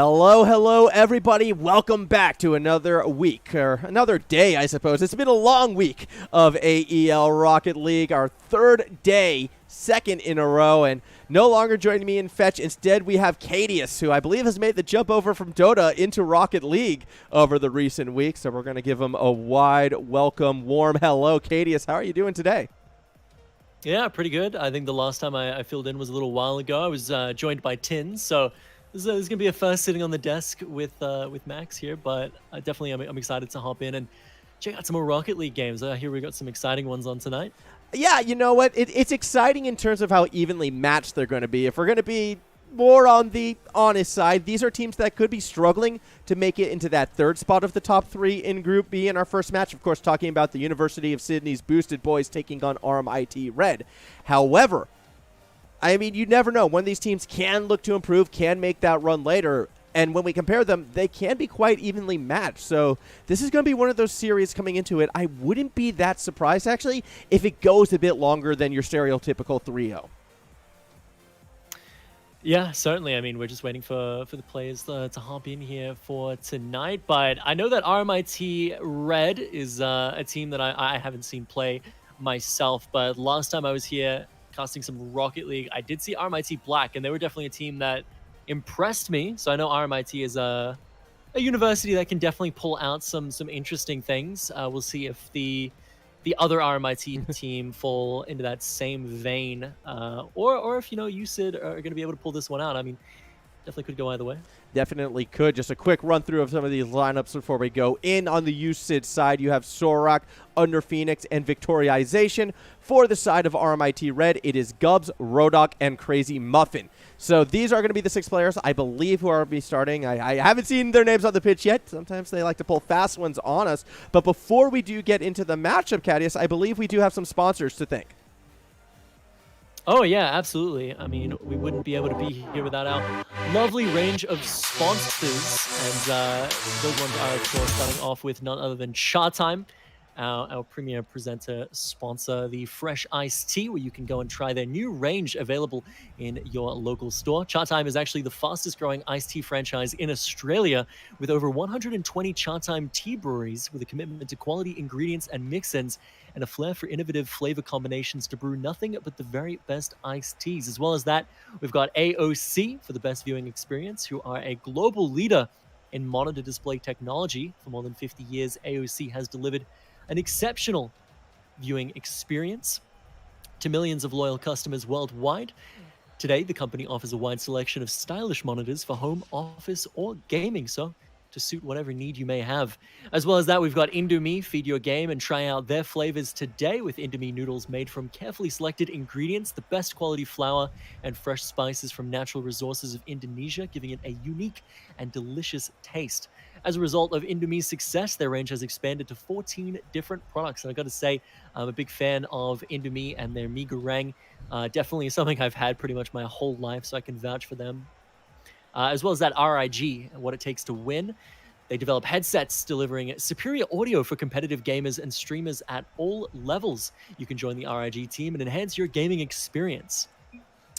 Hello, hello, everybody. Welcome back to another week, or another day, I suppose. It's been a long week of AEL Rocket League, our third day, second in a row, and no longer joining me in Fetch. Instead, we have Cadius, who I believe has made the jump over from Dota into Rocket League over the recent weeks, so we're going to give him a wide welcome, warm hello. Cadius, how are you doing today? Yeah, pretty good. I think the last time I filled in was a little while ago. I was joined by Tin, so this is going to be a first sitting on the desk with Max here, but I'm excited to hop in and check out some more Rocket League games. I hear we got some exciting ones on tonight. Yeah, you know what? It's exciting in terms of how evenly matched they're going to be. If we're going to be more on the honest side, these are teams that could be struggling to make it into that third spot of the top three in Group B in our first match. Of course, talking about the University of Sydney's Boosted Boys taking on RMIT Red. However, I mean, you never know. One of these teams can look to improve, can make that run later. And when we compare them, they can be quite evenly matched. So this is going to be one of those series coming into it. I wouldn't be that surprised, actually, if it goes a bit longer than your stereotypical 3-0. Yeah, certainly. I mean, we're just waiting for the players to hop in here for tonight. But I know that RMIT Red is a team that I haven't seen play myself. But last time I was here casting some Rocket League, I did see RMIT Black, and they were definitely a team that impressed me. So I know RMIT is a university that can definitely pull out some interesting things. We'll see if the other RMIT team fall into that same vein, or if USID are going to be able to pull this one out. I mean, definitely could go either way. Definitely could. Just a quick run through of some of these lineups before we go in. On the USID side, you have Sorak, Under Phoenix, and Victoriization. For the side of RMIT Red, it is Gubs, Rodok, and Crazy Muffin. So these are going to be the 6 players, I believe, who are be starting. I haven't seen their names on the pitch yet. Sometimes they like to pull fast ones on us. But before we do get into the matchup, Cadius, I believe we do have some sponsors to thank. Oh, yeah, absolutely. I mean, we wouldn't be able to be here without our lovely range of sponsors. And those ones are, of course, starting off with none other than Chatime, our premier presenter sponsor, the fresh iced tea, where you can go and try their new range available in your local store. Chatime is actually the fastest growing iced tea franchise in Australia, with over 120 Chatime tea breweries with a commitment to quality ingredients and mix-ins and a flair for innovative flavor combinations to brew nothing but the very best iced teas. As well as that, we've got AOC for the best viewing experience, who are a global leader in monitor display technology. For more than 50 years, AOC has delivered an exceptional viewing experience to millions of loyal customers worldwide. Today, the company offers a wide selection of stylish monitors for home, office, or gaming, so to suit whatever need you may have. As well as that, we've got Indomie. Feed your game and try out their flavors today with Indomie noodles made from carefully selected ingredients, the best quality flour, and fresh spices from natural resources of Indonesia, giving it a unique and delicious taste. As a result of Indomie's success, their range has expanded to 14 different products. And I've got to say, I'm a big fan of Indomie and their mee goreng. Definitely something I've had pretty much my whole life, so I can vouch for them. As well as that RIG, what it takes to win. They develop headsets delivering superior audio for competitive gamers and streamers at all levels. You can join the RIG team and enhance your gaming experience.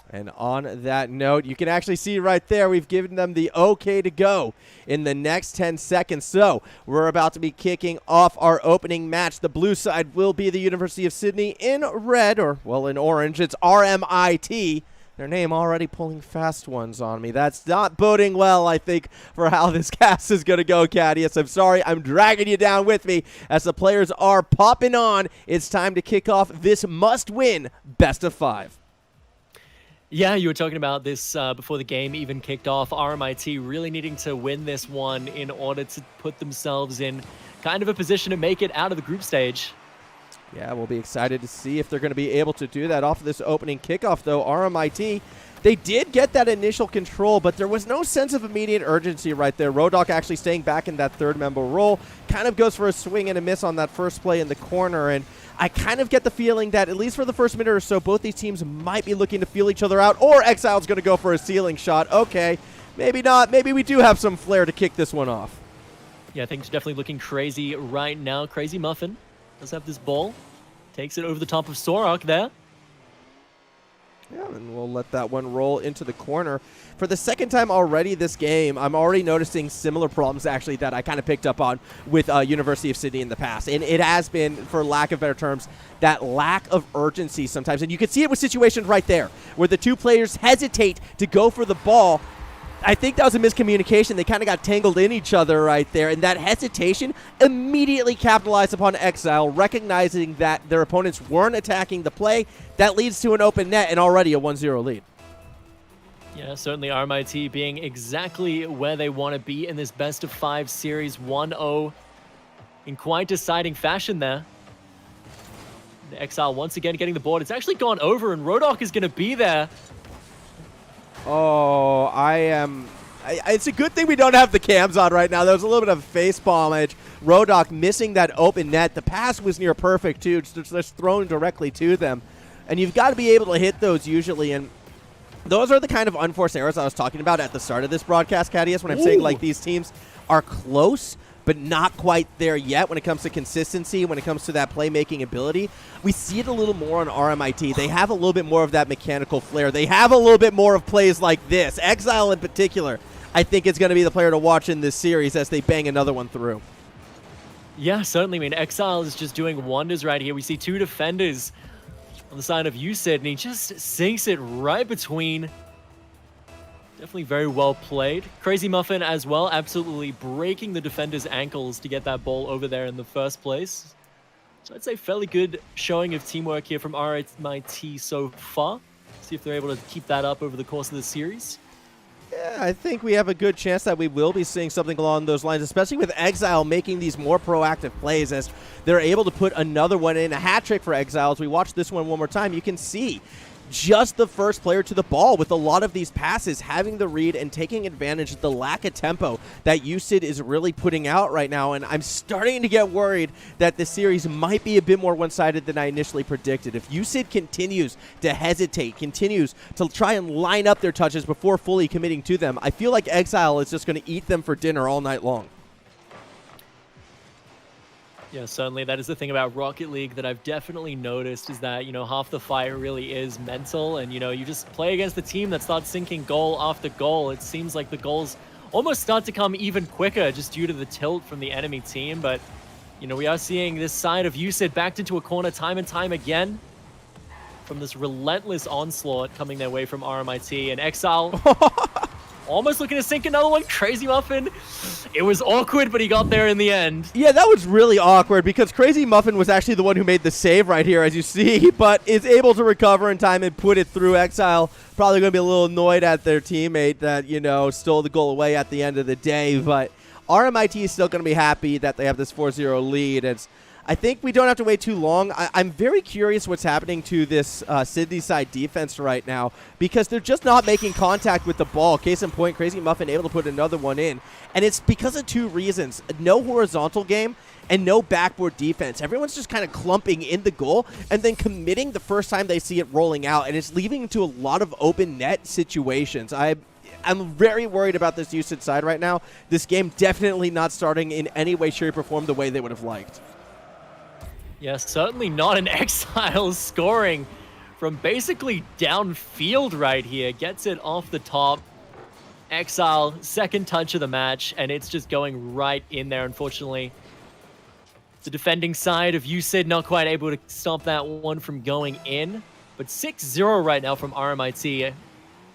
And on that note, you can actually see right there, we've given them the okay to go in the next 10 seconds. So we're about to be kicking off our opening match. The blue side will be the University of Sydney. In red, or well, in orange, it's RMIT. Their name already pulling fast ones on me. That's not boding well, I think, for how this cast is going to go, Cadius. I'm sorry, I'm dragging you down with me as the players are popping on. It's time to kick off this must-win best of 5. Yeah, you were talking about this before the game even kicked off. RMIT really needing to win this one in order to put themselves in kind of a position to make it out of the group stage. Yeah, we'll be excited to see if they're going to be able to do that off of this opening kickoff, though. RMIT, they did get that initial control, but there was no sense of immediate urgency right there. Rodok actually staying back in that third member role, kind of goes for a swing and a miss on that first play in the corner, and I kind of get the feeling that, at least for the first minute or so, both these teams might be looking to feel each other out, or Exile's going to go for a ceiling shot. Okay, maybe not. Maybe we do have some flair to kick this one off. Yeah, things are definitely looking crazy right now. Crazy Muffin does have this ball. Takes it over the top of Sorak there. Yeah, and we'll let that one roll into the corner. For the second time already this game, I'm already noticing similar problems, actually, that I kind of picked up on with University of Sydney in the past. And it has been, for lack of better terms, that lack of urgency sometimes. And you can see it with situations right there, where the two players hesitate to go for the ball. I think that was a miscommunication. They kind of got tangled in each other right there, and that hesitation immediately capitalized upon Exile, recognizing that their opponents weren't attacking the play. That leads to an open net and already a 1-0 lead. Yeah, certainly RMIT being exactly where they want to be in this best-of-5 series, 1-0 in quite deciding fashion there. The Exile once again getting the board. It's actually gone over, and Rodok is going to be there. Oh, it's a good thing we don't have the cams on right now. There was a little bit of face bombage. Rodok missing that open net. The pass was near perfect, too, just thrown directly to them. And you've got to be able to hit those usually. And those are the kind of unforced errors I was talking about at the start of this broadcast, Cadius, when I'm saying, like, these teams are close, but not quite there yet when it comes to consistency, when it comes to that playmaking ability. We see it a little more on RMIT. They have a little bit more of that mechanical flair. They have a little bit more of plays like this. Exile in particular, I think, is going to be the player to watch in this series as they bang another one through. Yeah, certainly. I mean, Exile is just doing wonders right here. We see two defenders on the side of USID, and he just sinks it right between. Definitely very well played. Crazy Muffin as well, absolutely breaking the defender's ankles to get that ball over there in the first place. So I'd say fairly good showing of teamwork here from RMIT so far. See if they're able to keep that up over the course of the series. Yeah, I think we have a good chance that we will be seeing something along those lines, especially with Exile making these more proactive plays as they're able to put another one in. A hat trick for Exile. As we watch this one more time, you can see just the first player to the ball with a lot of these passes, having the read and taking advantage of the lack of tempo that USID is really putting out right now. And I'm starting to get worried that the series might be a bit more one-sided than I initially predicted. If USID continues to hesitate, continues to try and line up their touches before fully committing to them, I feel like Exile is just going to eat them for dinner all night long. Yeah, certainly. That is the thing about Rocket League that I've definitely noticed is that, you know, half the fight really is mental. And, you know, you just play against the team that starts sinking goal after goal. It seems like the goals almost start to come even quicker just due to the tilt from the enemy team. But, you know, we are seeing this side of USID backed into a corner time and time again from this relentless onslaught coming their way from RMIT. And Exile almost looking to sink another one. Crazy Muffin. It was awkward, but he got there in the end. Yeah, that was really awkward because Crazy Muffin was actually the one who made the save right here, as you see, but is able to recover in time and put it through. Exile probably going to be a little annoyed at their teammate that, you know, stole the goal away at the end of the day, but RMIT is still going to be happy that they have this 4-0 lead. I think we don't have to wait too long. I'm very curious what's happening to this Sydney side defense right now because they're just not making contact with the ball. Case in point, Crazy Muffin able to put another one in. And it's because of two reasons. No horizontal game and no backboard defense. Everyone's just kind of clumping in the goal and then committing the first time they see it rolling out. And it's leading to a lot of open net situations. I'm very worried about this USID side right now. This game definitely not starting in any way, shape, or form the way they would have liked. Yeah, certainly not an Exile scoring from basically downfield right here. Gets it off the top. Exile, second touch of the match, and it's just going right in there, unfortunately. The defending side of USID not quite able to stop that one from going in. But 6-0 right now from RMIT.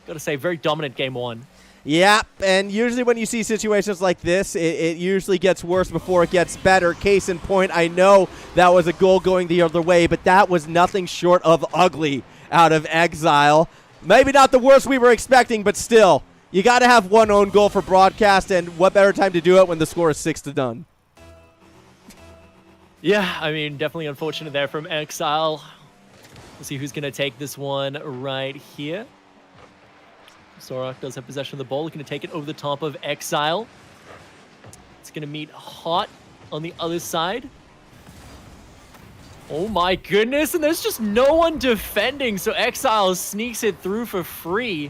Gotta say, very dominant game one. Yeah, and usually when you see situations like this, it usually gets worse before it gets better. Case in point, I know that was a goal going the other way, but that was nothing short of ugly out of Exile. Maybe not the worst we were expecting, but still, you got to have one own goal for broadcast, and what better time to do it when the score is 6-0. Yeah, I mean, definitely unfortunate there from Exile. We'll see who's going to take this one right here. Sorak does have possession of the ball, looking to take it over the top of Exile. It's going to meet Hot on the other side. Oh my goodness, and there's just no one defending, so Exile sneaks it through for free.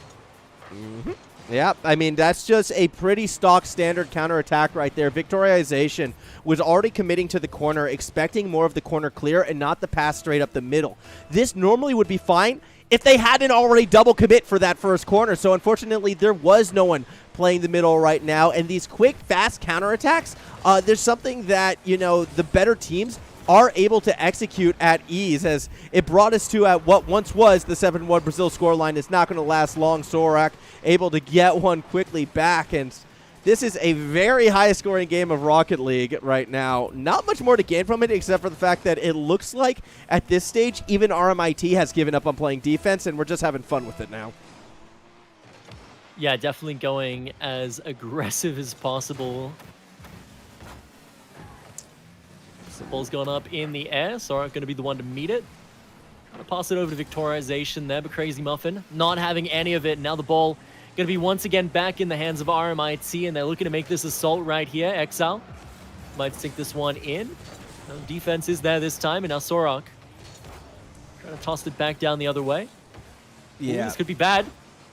Yeah, I mean, that's just a pretty stock standard counterattack right there. Victorialization was already committing to the corner, expecting more of the corner clear and not the pass straight up the middle. This normally would be fine if they hadn't already double commit for that first corner. So unfortunately, there was no one playing the middle right now. And these quick, fast counterattacks, there's something that, you know, the better teams are able to execute at ease, as it brought us to at what once was the 7-1 Brazil scoreline. It's not going to last long. Sorak able to get one quickly back, and this is a very high-scoring game of Rocket League right now. Not much more to gain from it except for the fact that it looks like at this stage even RMIT has given up on playing defense, and we're just having fun with it now. Yeah, definitely going as aggressive as possible. The ball's gone up in the air, so aren't going to be the one to meet it. Trying to pass it over to Victorization there, but Crazy Muffin not having any of it. Now the ball going to be once again back in the hands of RMIT, and they're looking to make this assault right here. Exile might sink this one in. No defense is there this time, and now Sorak trying to toss it back down the other way. Yeah. Ooh, this could be bad.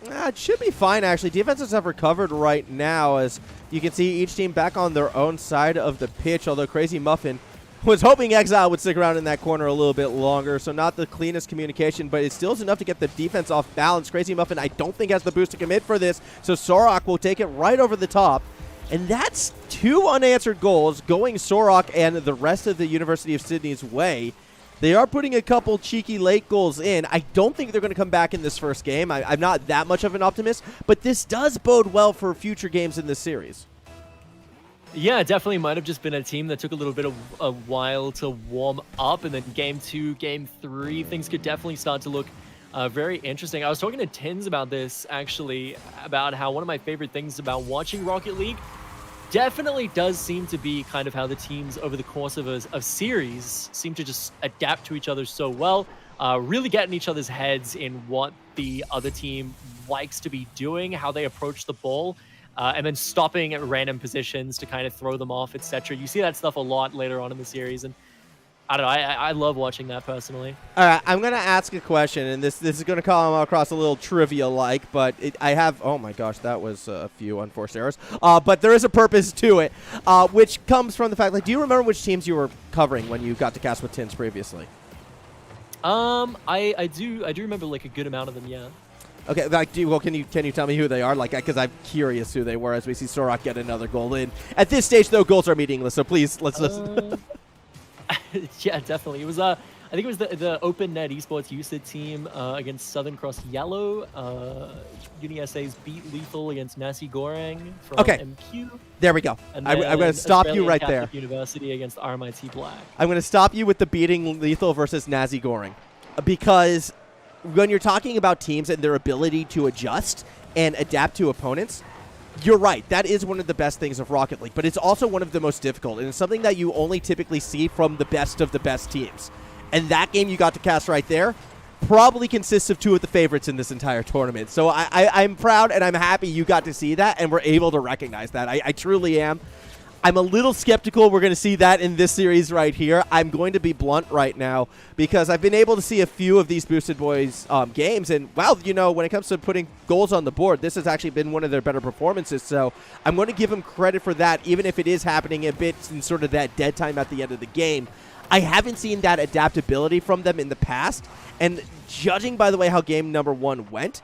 It should be fine, actually. Defenses have recovered right now, as you can see each team back on their own side of the pitch, although Crazy Muffin was hoping Exile would stick around in that corner a little bit longer, so not the cleanest communication, but it still is enough to get the defense off balance. Crazy Muffin, I don't think, has the boost to commit for this, so Sorak will take it right over the top. And that's 2 unanswered goals going Sorak and the rest of the University of Sydney's way. They are putting a couple cheeky late goals in. I don't think they're going to come back in this first game. I'm not that much of an optimist, but this does bode well for future games in this series. Yeah, it definitely might have just been a team that took a little bit of a while to warm up, and then game 2, game 3, things could definitely start to look very interesting. I was talking to Tins about this, actually, about how one of my favorite things about watching Rocket League definitely does seem to be kind of how the teams over the course of a series seem to just adapt to each other so well, really get in each other's heads in what the other team likes to be doing, how they approach the ball. And then stopping at random positions to kind of throw them off, etc. You see that stuff a lot later on in the series, and I don't know, I love watching that personally. All right, I'm going to ask a question, and this is going to come across a little trivia-like, but I have, oh my gosh, that was a few unforced errors. But there is a purpose to it, which comes from the fact, like, do you remember which teams you were covering when you got to cast with Tins previously? I do remember like a good amount of them, yeah. Okay, like, can you tell me who they are? Like, because I'm curious who they were as we see Sorak get another goal in. At this stage, though, goals are meaningless, so please, let's listen. Yeah, definitely. It was, I think it was the Open Net Esports USID team against Southern Cross Yellow. UniSA's beat Lethal against Nasi Goreng from MQ. There we go. I'm going to stop you right there. University against RMIT Black. I'm going to stop you with the beating Lethal versus Nasi Goreng, because when you're talking about teams and their ability to adjust and adapt to opponents, you're right. That is one of the best things of Rocket League, but it's also one of the most difficult, and it's something that you only typically see from the best of the best teams. And that game you got to cast right there probably consists of 2 of the favorites in this entire tournament. So I'm proud and I'm happy you got to see that and were able to recognize that. I truly am. I'm a little skeptical we're going to see that in this series right here. I'm going to be blunt right now because I've been able to see a few of these Boosted Boys games, and, wow, you know, when it comes to putting goals on the board, this has actually been one of their better performances, so I'm going to give them credit for that, even if it is happening a bit in sort of that dead time at the end of the game. I haven't seen that adaptability from them in the past, and judging by the way how game number 1 went,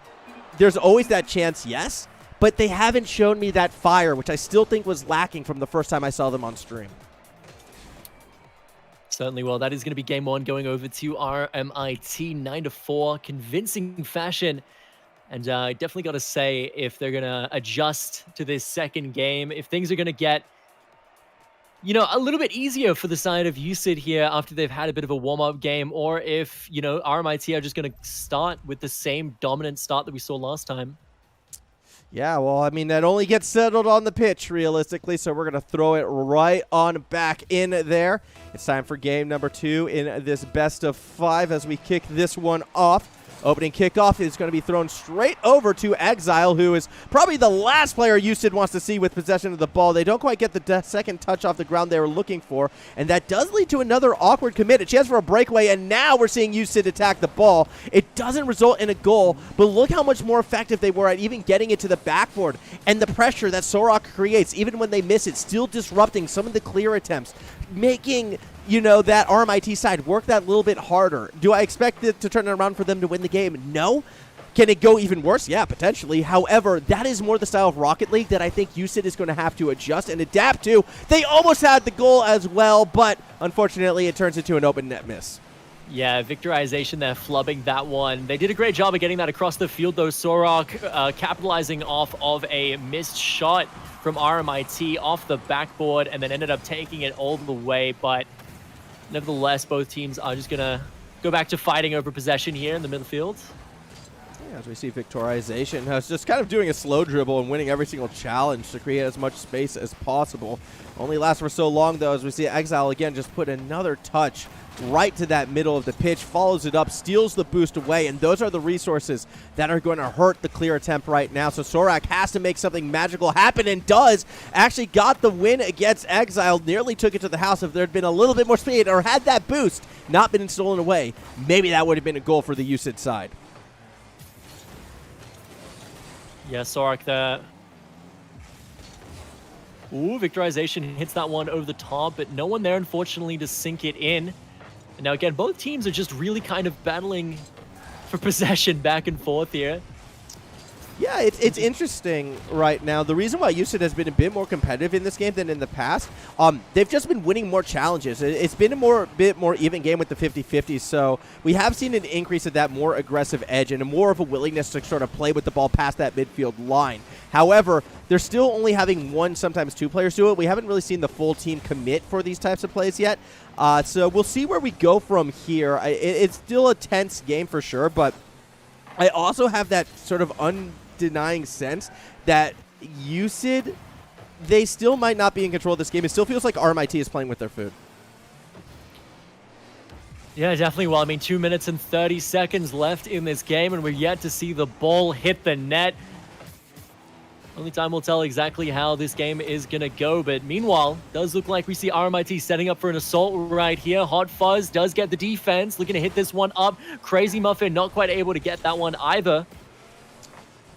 there's always that chance, yes, but they haven't shown me that fire, which I still think was lacking from the first time I saw them on stream. Certainly. Well, that is going to be game 1 going over to RMIT 9-4, convincing fashion. And I definitely got to say, if they're going to adjust to this second game, if things are going to get, you know, a little bit easier for the side of USID here after they've had a bit of a warm-up game, or if, you know, RMIT are just going to start with the same dominant start that we saw last time. Yeah, well, I mean, that only gets settled on the pitch, realistically, so we're going to throw it right on back in there. It's time for game number 2 in this best of 5 as we kick this one off. Opening kickoff is going to be thrown straight over to Exile, who is probably the last player USID wants to see with possession of the ball. They don't quite get the second touch off the ground they were looking for, and that does lead to another awkward commit, a chance for a breakaway, and now we're seeing USID attack the ball. It doesn't result in a goal, but look how much more effective they were at even getting it to the backboard, and the pressure that Sorak creates, even when they miss it, still disrupting some of the clear attempts, making you know, that RMIT side work that little bit harder. Do I expect it to turn it around for them to win the game? No. Can it go even worse? Yeah, potentially. However, that is more the style of Rocket League that I think USID is going to have to adjust and adapt to. They almost had the goal as well, but unfortunately it turns into an open net miss. Yeah, victorization there, flubbing that one. They did a great job of getting that across the field, though. Sorok capitalizing off of a missed shot from RMIT off the backboard and then ended up taking it all the way. But nevertheless, both teams are just going to go back to fighting over possession here in the midfield. As we see Victorization just kind of doing a slow dribble and winning every single challenge to create as much space as possible. Only lasts for so long, though, as we see Exile again just put another touch right to that middle of the pitch, follows it up, steals the boost away, and those are the resources that are going to hurt the clear attempt right now. So Sorak has to make something magical happen, and does. Actually got the win against Exile, nearly took it to the house. If there had been a little bit more speed or had that boost not been stolen away, maybe that would have been a goal for the USID side. Yeah, Sorak there. Ooh, victorization hits that one over the top, but no one there, unfortunately, to sink it in. And now, again, both teams are just really kind of battling for possession back and forth here. Yeah, it's interesting right now. The reason why USID has been a bit more competitive in this game than in the past, they've just been winning more challenges. It's been a bit more even game with the 50-50s, so we have seen an increase of that more aggressive edge and a more of a willingness to sort of play with the ball past that midfield line. However, they're still only having one, sometimes two players do it. We haven't really seen the full team commit for these types of plays yet, so we'll see where we go from here. It's still a tense game for sure, but I also have that sort of undenying sense that USID, they still might not be in control of this game. It still feels like RMIT is playing with their food. Yeah, definitely. Well, I mean, 2 minutes and 30 seconds left in this game, and we're yet to see the ball hit the net. Only time will tell exactly how this game is going to go, but meanwhile, does look like we see RMIT setting up for an assault right here. Hot Fuzz does get the defense, looking to hit this one up. Crazy Muffin not quite able to get that one either.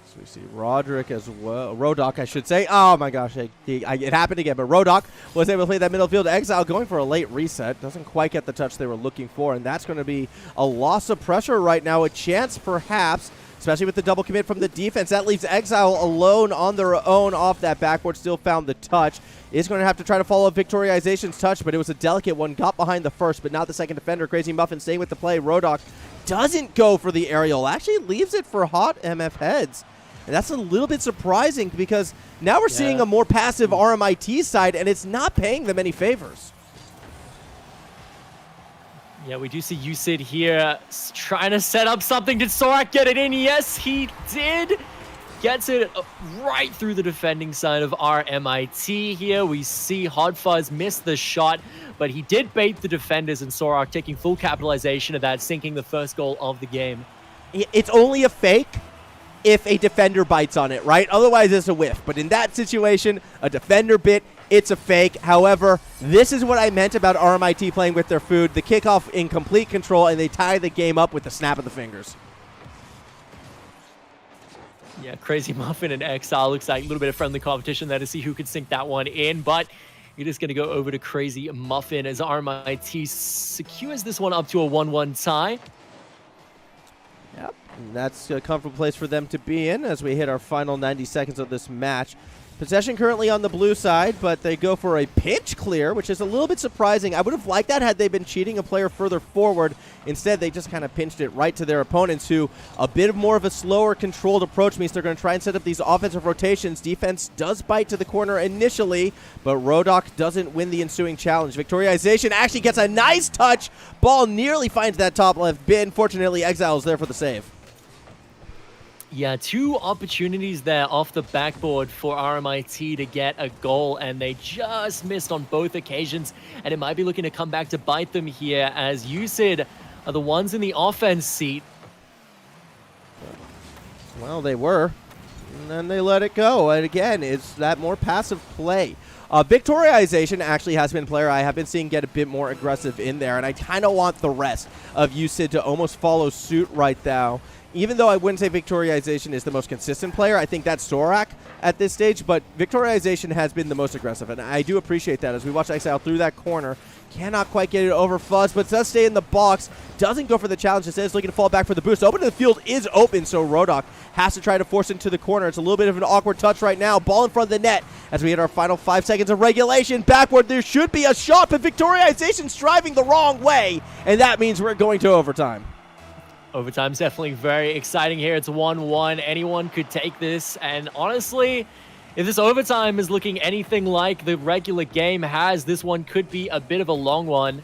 So we see Roderick as well. Rodok, I should say. Oh my gosh, it happened again, but Rodok was able to play that middle field. Exile going for a late reset. Doesn't quite get the touch they were looking for, and that's going to be a loss of pressure right now. A chance, perhaps, especially with the double commit from the defense. That leaves Exile alone on their own off that backboard. Still found the touch. Is going to have to try to follow Victorization's touch, but it was a delicate one. Got behind the first, but not the second defender. Crazy Muffin staying with the play. Rodok doesn't go for the aerial. Actually leaves it for Hot MF Heads. And that's a little bit surprising because now we're seeing a more passive RMIT side, and it's not paying them any favors. Yeah, we do see USID here trying to set up something. Did Sorak get it in? Yes, he did. Gets it right through the defending side of RMIT here. We see Hot Fuzz miss the shot, but he did bait the defenders, and Sorak taking full capitalization of that, sinking the first goal of the game. It's only a fake if a defender bites on it, right? Otherwise, it's a whiff. But in that situation, a defender bit, it's a fake. However, this is what I meant about RMIT playing with their food. The kickoff in complete control, and they tie the game up with the snap of the fingers. Yeah, Crazy Muffin and Exile looks like a little bit of friendly competition there to see who can sink that one in, but it is going to go over to Crazy Muffin as RMIT secures this one up to a 1-1 tie. Yep, and that's a comfortable place for them to be in as we hit our final 90 seconds of this match. Possession currently on the blue side, but they go for a pitch clear, which is a little bit surprising. I would have liked that had they been cheating a player further forward. Instead, they just kind of pinched it right to their opponents, who a bit more of a slower, controlled approach means they're going to try and set up these offensive rotations. Defense does bite to the corner initially, but Rodok doesn't win the ensuing challenge. Victorialization actually gets a nice touch. Ball nearly finds that top left bin. Fortunately, Exile is there for the save. Yeah, two opportunities there off the backboard for RMIT to get a goal, and they just missed on both occasions, and it might be looking to come back to bite them here as USID are the ones in the offense seat. Well, they were, and then they let it go, and again, it's that more passive play. Victorialization actually has been a player I have been seeing get a bit more aggressive in there, and I kind of want the rest of UCID to almost follow suit right now. Even though I wouldn't say Victorialization is the most consistent player, I think that's Sorak at this stage, but Victorialization has been the most aggressive, and I do appreciate that. As we watch Exile through that corner, cannot quite get it over Fuzz, but does stay in the box, doesn't go for the challenge, instead is looking to fall back for the boost. Open to the field is open, so Rodok has to try to force into the corner. It's a little bit of an awkward touch right now. Ball in front of the net as we hit our final 5 seconds of regulation. Backward, there should be a shot, but Victorialization's driving the wrong way, and that means we're going to overtime. Overtime's definitely very exciting here. It's 1-1. Anyone could take this. And honestly, if this overtime is looking anything like the regular game has, this one could be a bit of a long one.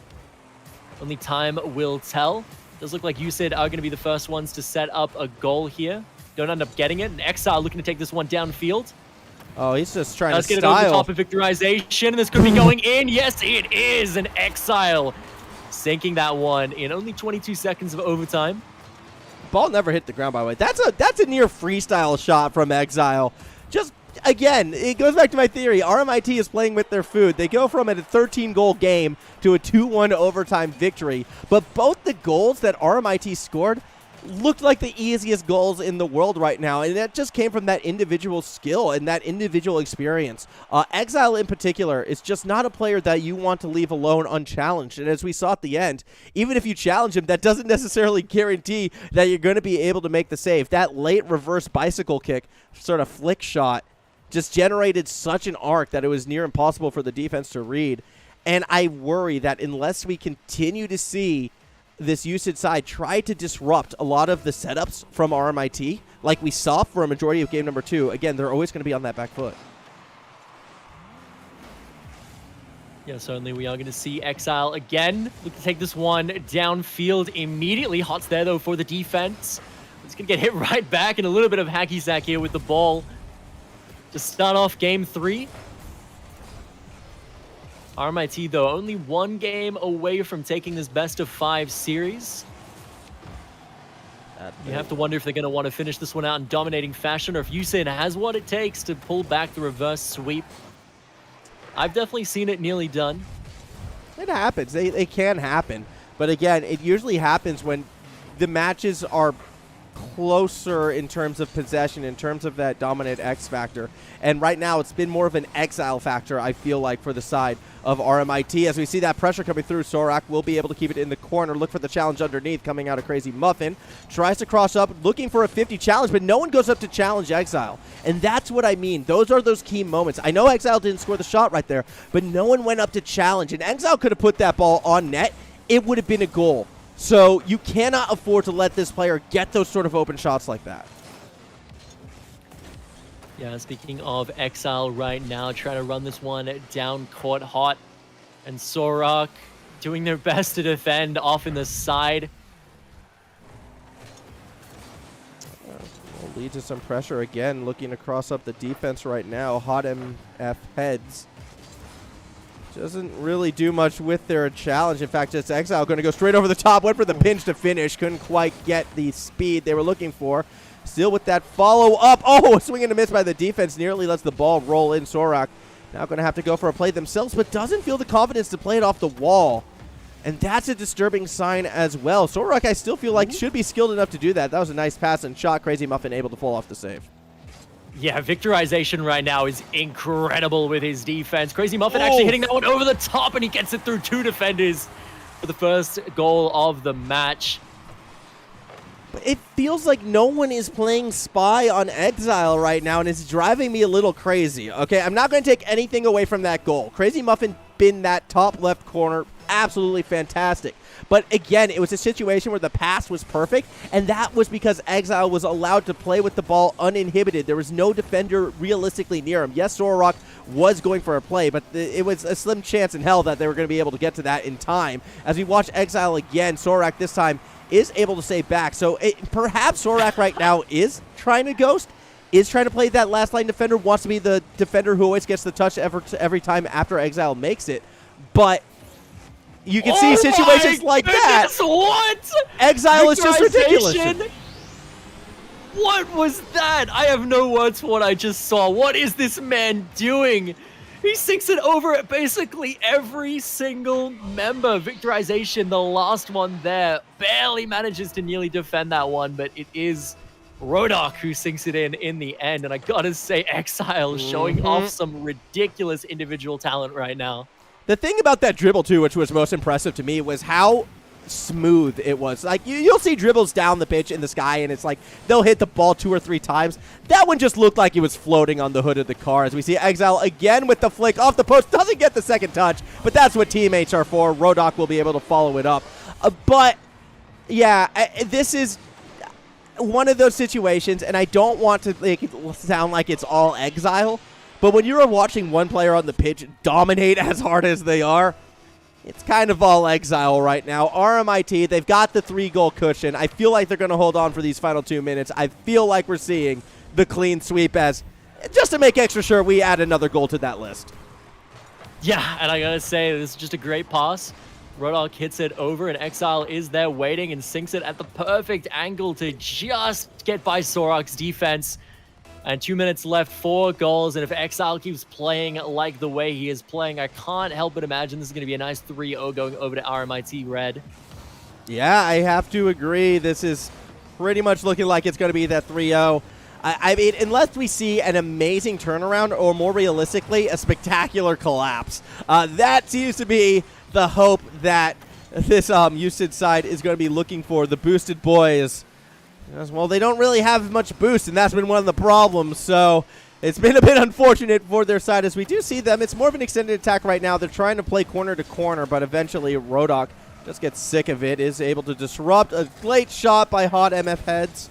Only time will tell. Does look like UCID are going to be the first ones to set up a goal here. Don't end up getting it. And Exile looking to take this one downfield. Oh, he's just trying Let's to get it over the top of Victorization. And this could be going in. Yes, it is. An Exile sinking that one in only 22 seconds of overtime. Ball never hit the ground, by the way. That's a near freestyle shot from Exile. Just, again, it goes back to my theory. RMIT is playing with their food. They go from a 13-goal game to a 2-1 overtime victory. But both the goals that RMIT scored looked like the easiest goals in the world right now, and that just came from that individual skill and that individual experience. Exile in particular is just not a player that you want to leave alone unchallenged, and as we saw at the end, even if you challenge him, that doesn't necessarily guarantee that you're going to be able to make the save. That late reverse bicycle kick, sort of flick shot, just generated such an arc that it was near impossible for the defense to read, and I worry that unless we continue to see this UCID side try to disrupt a lot of the setups from RMIT, like we saw for a majority of game number 2. Again, they're always going to be on that back foot. Yeah, certainly we are going to see Exile again. Look to take this one downfield immediately. Hot's there, though, for the defense. It's going to get hit right back, and a little bit of hacky sack here with the ball to start off game 3. RMIT, though, only one game away from taking this best-of-5 series. You have to wonder if they're going to want to finish this one out in dominating fashion, or if UCID has what it takes to pull back the reverse sweep. I've definitely seen it nearly done. It happens. They can happen. But again, it usually happens when the matches are closer in terms of possession, in terms of that dominant X factor. And right now, it's been more of an Exile factor, I feel like, for the side of RMIT. As we see that pressure coming through, Sorak will be able to keep it in the corner. Look for the challenge underneath, coming out of Crazy Muffin. Tries to cross up, looking for a 50 challenge, but no one goes up to challenge Exile. And that's what I mean. Those are those key moments. I know Exile didn't score the shot right there, but no one went up to challenge. And Exile could have put that ball on net. It would have been a goal. So you cannot afford to let this player get those sort of open shots like that. Yeah, speaking of Exile right now, trying to run this one down court hot. And Sorak doing their best to defend off in the side. Will lead to some pressure again, looking to cross up the defense right now. Hot MF heads. Doesn't really do much with their challenge. In fact, just Exile going to go straight over the top. Went for the pinch to finish. Couldn't quite get the speed they were looking for. Still with that follow-up. Oh, swing and a miss by the defense. Nearly lets the ball roll in. Sorak now going to have to go for a play themselves, but doesn't feel the confidence to play it off the wall. And that's a disturbing sign as well. Sorak, I still feel like, should be skilled enough to do that. That was a nice pass and shot. Crazy Muffin able to pull off the save. Yeah, Victorization right now is incredible with his defense. Crazy Muffin actually hitting that one over the top, and he gets it through 2 defenders for the first goal of the match. But it feels like no one is playing Spy on Exile right now, and it's driving me a little crazy. Okay, I'm not going to take anything away from that goal. Crazy Muffin binned that top left corner. Absolutely fantastic. But again, it was a situation where the pass was perfect, and that was because Exile was allowed to play with the ball uninhibited. There was no defender realistically near him. Yes, Sorak was going for a play, but it was a slim chance in hell that they were going to be able to get to that in time. As we watch Exile again, Sorak this time is able to stay back. So perhaps Sorak right now is trying to ghost, is trying to play that last line defender, wants to be the defender who always gets the touch every time after Exile makes it. But you can see situations like that. What? Exile is just ridiculous. What was that? I have no words for what I just saw. What is this man doing? He sinks it over at basically every single member. Victorization, the last one there, barely manages to nearly defend that one, but it is Rodok who sinks it in the end. And I gotta say, Exile showing off some ridiculous individual talent right now. The thing about that dribble, too, which was most impressive to me, was how smooth it was. Like, you'll see dribbles down the pitch in the sky, and it's like they'll hit the ball 2 or 3 times. That one just looked like it was floating on the hood of the car. As we see Exile again with the flick off the post. Doesn't get the second touch, but that's what teammates are for. Rodok will be able to follow it up. But, yeah, this is one of those situations, and I don't want to make it sound like it's all Exile, but when you're watching one player on the pitch dominate as hard as they are, it's kind of all Exile right now. RMIT, they've got the 3-goal cushion. I feel like they're going to hold on for these final 2 minutes. I feel like we're seeing the clean sweep as, just to make extra sure, we add another goal to that list. Yeah, and I gotta say, this is just a great pass. Rodok hits it over, and Exile is there waiting and sinks it at the perfect angle to just get by Sorok's defense. And 2 minutes left, 4 goals, and if Exile keeps playing like the way he is playing, I can't help but imagine this is going to be a nice 3-0 going over to RMIT Red. Yeah, I have to agree. This is pretty much looking like it's going to be that 3-0. I mean, unless we see an amazing turnaround, or more realistically, a spectacular collapse. That seems to be the hope that this USID side is going to be looking for. The boosted boys, well, they don't really have much boost, and that's been one of the problems. So it's been a bit unfortunate for their side as we do see them. It's more of an extended attack right now. They're trying to play corner to corner, but eventually Rodok just gets sick of it, is able to disrupt. A great shot by Hot MF Heads.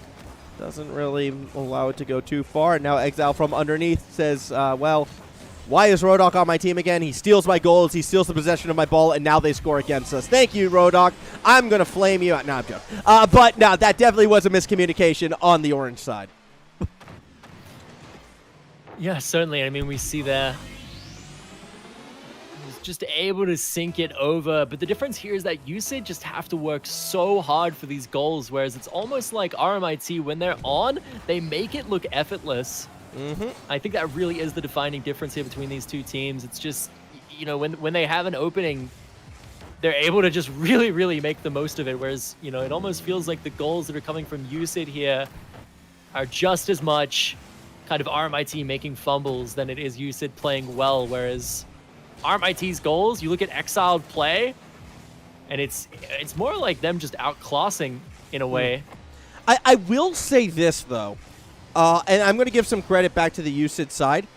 Doesn't really allow it to go too far. And now Exile from underneath says, well, why is Rodok on my team again? He steals my goals. He steals the possession of my ball, and now they score against us. Thank you, Rodok. I'm going to flame you. No, I'm joking. But no, that definitely was a miscommunication on the orange side. Yeah, certainly. I mean, we see there. He's just able to sink it over. But the difference here is that USID just have to work so hard for these goals, whereas it's almost like RMIT, when they're on, they make it look effortless. I think that really is the defining difference here between these two teams. It's just, you know, when they have an opening, they're able to just really, really make the most of it. Whereas, you know, it almost feels like the goals that are coming from USID here are just as much kind of RMIT making fumbles than it is USID playing well. Whereas RMIT's goals, you look at Exiled play, and it's more like them just outclassing in a way. I will say this, though. And I'm going to give some credit back to the USID side.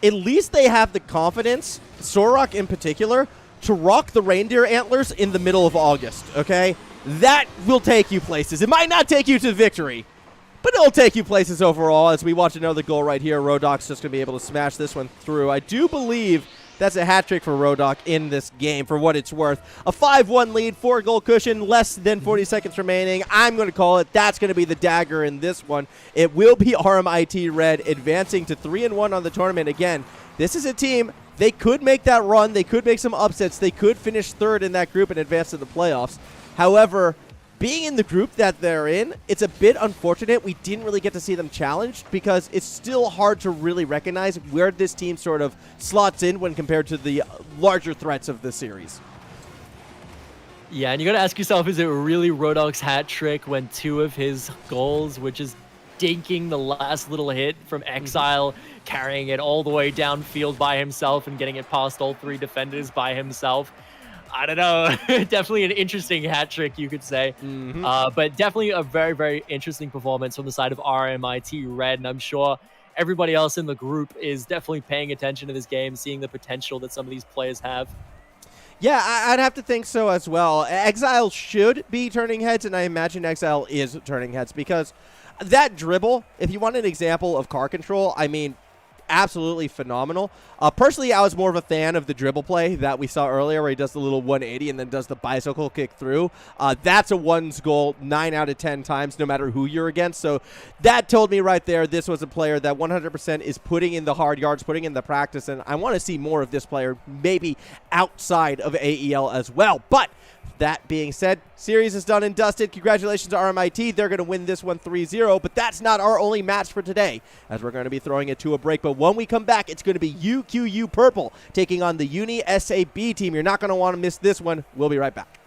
At least they have the confidence, Sorok in particular, to rock the reindeer antlers in the middle of August, okay? That will take you places. It might not take you to victory, but it'll take you places overall. As we watch another goal right here, Rodok's just going to be able to smash this one through. I do believe that's a hat trick for Rodok in this game, for what it's worth. A 5-1 lead, 4-goal cushion, less than 40 seconds remaining. I'm going to call it. That's going to be the dagger in this one. It will be RMIT Red advancing to 3-1 on the tournament. Again, this is a team, they could make that run. They could make some upsets. They could finish third in that group and advance to the playoffs. However, being in the group that they're in, it's a bit unfortunate we didn't really get to see them challenged, because it's still hard to really recognize where this team sort of slots in when compared to the larger threats of the series. Yeah, and you got to ask yourself, is it really Rodok's hat trick when 2 of his goals were just dinking the last little hit from Exile, carrying it all the way downfield by himself and getting it past all 3 defenders by himself? I don't know. Definitely an interesting hat trick, you could say. But definitely a very, very interesting performance from the side of RMIT Red. And I'm sure everybody else in the group is definitely paying attention to this game, seeing the potential that some of these players have. Yeah, I'd have to think so as well. Exile should be turning heads, and I imagine Exile is turning heads, because that dribble, if you want an example of car control, I mean, absolutely phenomenal. Personally, I was more of a fan of the dribble play that we saw earlier, where he does the little 180 and then does the bicycle kick through. That's a one's goal 9 out of 10 times, no matter who you're against. So that told me right there, this was a player that 100% is putting in the hard yards, putting in the practice, and I want to see more of this player, maybe outside of AEL as well. But That being said, series is done and dusted. Congratulations to RMIT. They're going to win this one 3-0, but that's not our only match for today, as we're going to be throwing it to a break. But when we come back, it's going to be UQU Purple taking on the UniSA B team. You're not going to want to miss this one. We'll be right back.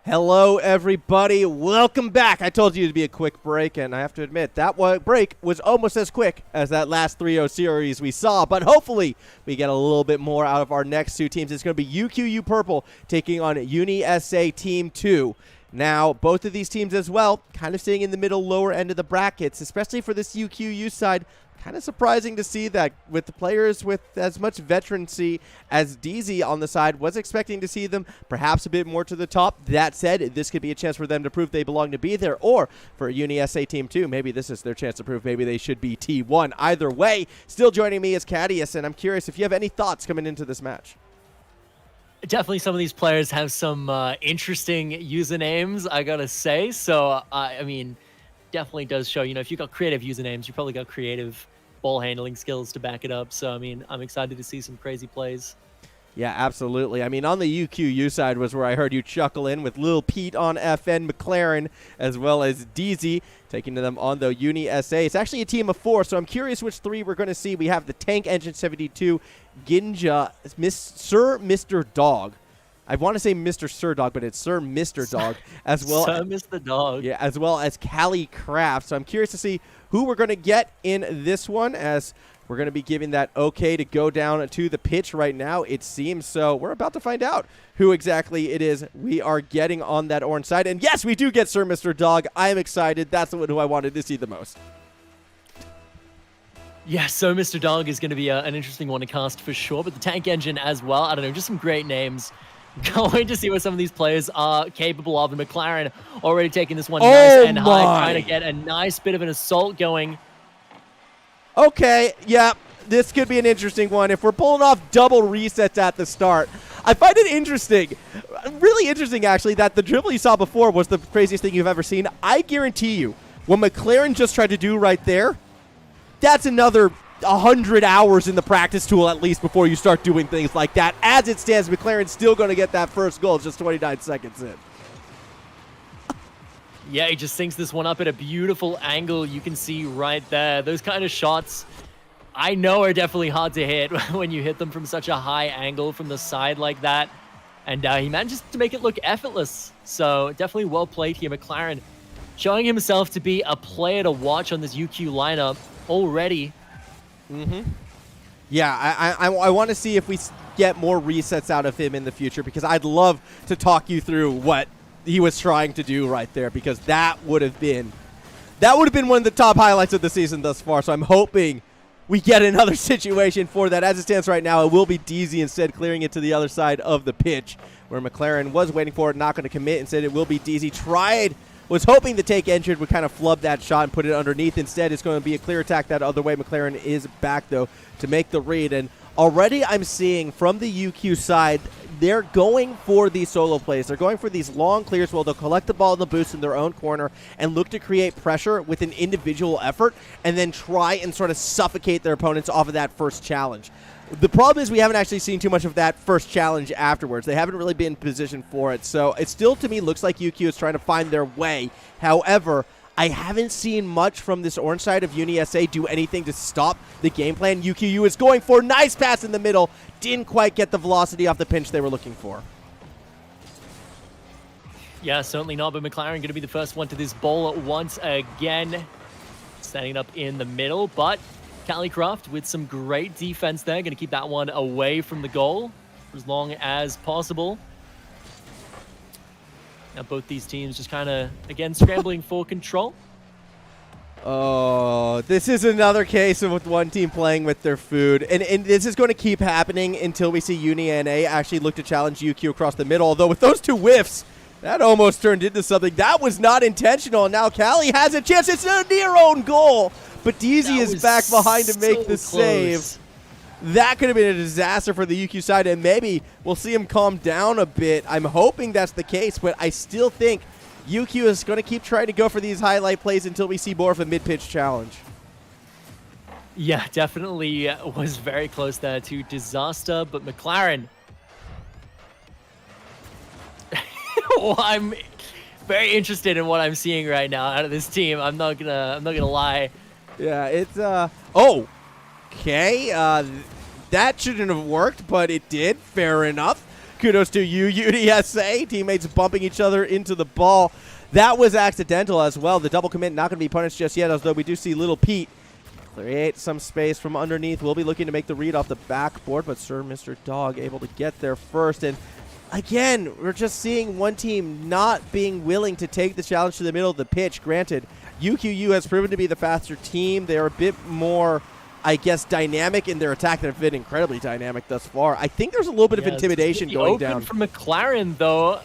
Hello, everybody. Welcome back. I told you it'd be a quick break, and I have to admit, that break was almost as quick as that last 3-0 series we saw, but hopefully we get a little bit more out of our next two teams. It's going to be UQU Purple taking on UniSA Team 2. Now, both of these teams as well, kind of staying in the middle, lower end of the brackets, especially for this UQU side. Kind of surprising to see that with the players with as much veterancy as DZ on the side. Was expecting to see them perhaps a bit more to the top. That said, this could be a chance for them to prove they belong to be there, or for UniSA Team 2, maybe this is their chance to prove maybe they should be T1. Either way, still joining me is Cadius, and I'm curious if you have any thoughts coming into this match. Definitely some of these players have some interesting usernames, I gotta say. So, I mean, definitely does show, if you got creative usernames, you probably got creative ball handling skills to back it up. So, I mean, I'm excited to see some crazy plays. Yeah, absolutely. I mean, on the UQU side was where I heard you chuckle in with Lil Pete on FN, McLaren, as well as DZ taking to them on the UniSA. It's actually a team of 4, so I'm curious which 3 we're going to see. We have the Tank Engine 72, Ginja, Sir Mr. Dog. I want to say Mr. Sir Dog, but it's Sir Mr. Dog, as well. Sir Mr. Dog. Yeah, as well as Cali Craft. So I'm curious to see who we're going to get in this one, as we're going to be giving that okay to go down to the pitch right now, it seems. So we're about to find out who exactly it is we are getting on that orange side. And yes, we do get Sir Mr. Dog. I am excited. That's the one who I wanted to see the most. Yeah, so Mr. Dog is going to be an interesting one to cast for sure, but the Tank Engine as well. I don't know, just some great names. Can't wait to see what some of these players are capable of. And McLaren already taking this one nice and high, trying to get a nice bit of an assault going. Okay, yeah, this could be an interesting one. If we're pulling off double resets at the start, I find it interesting, really interesting actually, that the dribble you saw before was the craziest thing you've ever seen. I guarantee you, what McLaren just tried to do right there, that's another 100 hours in the practice tool at least before you start doing things like that. As it stands, McLaren's still going to get that first goal just 29 seconds in. Yeah, he just sinks this one up at a beautiful angle. You can see right there. Those kind of shots, I know, are definitely hard to hit when you hit them from such a high angle from the side like that. And he manages to make it look effortless. So definitely well played here. McLaren showing himself to be a player to watch on this UQ lineup already. Yeah, I want to see if we get more resets out of him in the future, because I'd love to talk you through what he was trying to do right there, because that would have been one of the top highlights of the season thus far. So I'm hoping we get another situation for that. As it stands right now, it will be DZ instead clearing it to the other side of the pitch, where McLaren was waiting for it, not going to commit. Instead, it will be DZ. Was hoping the Take Engine would kind of flub that shot and put it underneath. Instead, it's going to be a clear attack that other way. McLaren is back, though, to make the read. And already I'm seeing from the UQ side, they're going for these solo plays. They're going for these long clears while they'll collect the ball in the boost in their own corner and look to create pressure with an individual effort, and then try and sort of suffocate their opponents off of that first challenge. The problem is we haven't actually seen too much of that first challenge afterwards. They haven't really been positioned for it. So it still, to me, looks like UQ is trying to find their way. However, I haven't seen much from this orange side of UniSA do anything to stop the game plan. UQU is going for nice pass in the middle. Didn't quite get the velocity off the pinch they were looking for. Yeah, certainly not, but McLaren going to be the first one to this ball once again. Standing up in the middle, but Calicraft with some great defense there. Going to keep that one away from the goal for as long as possible. Now both these teams just kind of, again, scrambling for control. Oh, this is another case of with one team playing with their food. And this is going to keep happening until we see UniNA actually look to challenge UQ across the middle. Although with those two whiffs, that almost turned into something. That was not intentional. Now Cali has a chance. It's a near own goal. But DZ is back behind to make the save. That could have been a disaster for the UQ side, and maybe we'll see him calm down a bit. I'm hoping that's the case, but I still think UQ is going to keep trying to go for these highlight plays until we see more of a mid-pitch challenge. Yeah, definitely was very close there to disaster, but McLaren. Well, I'm very interested in what I'm seeing right now out of this team. I'm not gonna lie. Yeah, it's okay. That shouldn't have worked, but it did. Fair enough. Kudos to you, UniSA. Teammates bumping each other into the ball. That was accidental as well. The double commit not going to be punished just yet, although we do see Little Pete create some space from underneath. We'll be looking to make the read off the backboard, but Sir Mr. Dog able to get there first. And again, we're just seeing one team not being willing to take the challenge to the middle of the pitch. Granted, UQU has proven to be the faster team. They're a bit more, I guess, dynamic in their attack. They've been incredibly dynamic thus far. I think there's a little bit of intimidation going down. From McLaren, though.